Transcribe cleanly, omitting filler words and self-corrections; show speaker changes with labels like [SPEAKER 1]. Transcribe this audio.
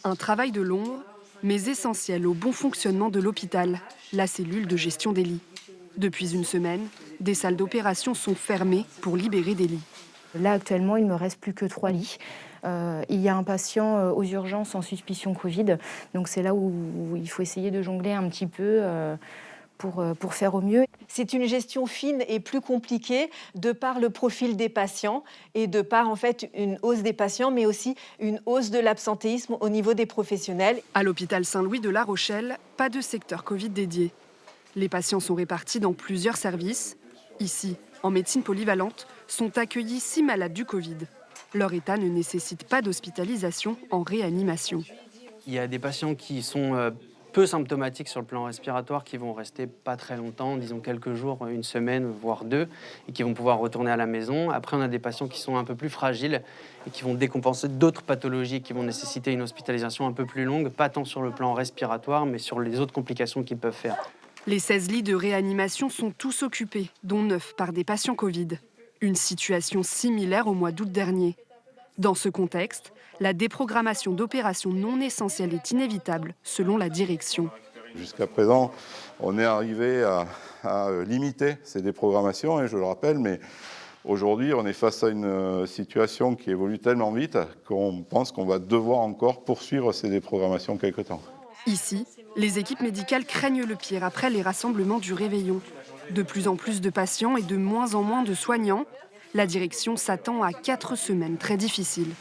[SPEAKER 1] Un travail de l'ombre, mais essentiel au bon fonctionnement de l'hôpital, la cellule de gestion des lits. Depuis une semaine, des salles d'opération sont fermées pour libérer des lits.
[SPEAKER 2] Là, actuellement, il ne me reste plus que 3 lits. Il y a un patient aux urgences en suspicion Covid. Donc c'est là où il faut essayer de jongler un petit peu pour faire au mieux.
[SPEAKER 3] C'est une gestion fine et plus compliquée de par le profil des patients et de par en fait une hausse des patients, mais aussi une hausse de l'absentéisme au niveau des professionnels.
[SPEAKER 1] À l'hôpital Saint-Louis de La Rochelle, pas de secteur Covid dédié. Les patients sont répartis dans plusieurs services. Ici, en médecine polyvalente, sont accueillis 6 malades du Covid. Leur état ne nécessite pas d'hospitalisation en réanimation.
[SPEAKER 4] Il y a des patients qui sont peu symptomatiques sur le plan respiratoire, qui vont rester pas très longtemps, disons quelques jours, une semaine, voire 2, et qui vont pouvoir retourner à la maison. Après, on a des patients qui sont un peu plus fragiles et qui vont décompenser d'autres pathologies qui vont nécessiter une hospitalisation un peu plus longue, pas tant sur le plan respiratoire, mais sur les autres complications qu'ils peuvent faire.
[SPEAKER 1] Les 16 lits de réanimation sont tous occupés, dont 9 par des patients Covid. Une situation similaire au mois d'août dernier. Dans ce contexte, la déprogrammation d'opérations non essentielles est inévitable, selon la direction.
[SPEAKER 5] Jusqu'à présent, on est arrivé à limiter ces déprogrammations, et je le rappelle, mais aujourd'hui, on est face à une situation qui évolue tellement vite qu'on pense qu'on va devoir encore poursuivre ces déprogrammations quelque temps.
[SPEAKER 1] Ici, les équipes médicales craignent le pire après les rassemblements du réveillon. De plus en plus de patients et de moins en moins de soignants. La direction s'attend à 4 semaines très difficiles.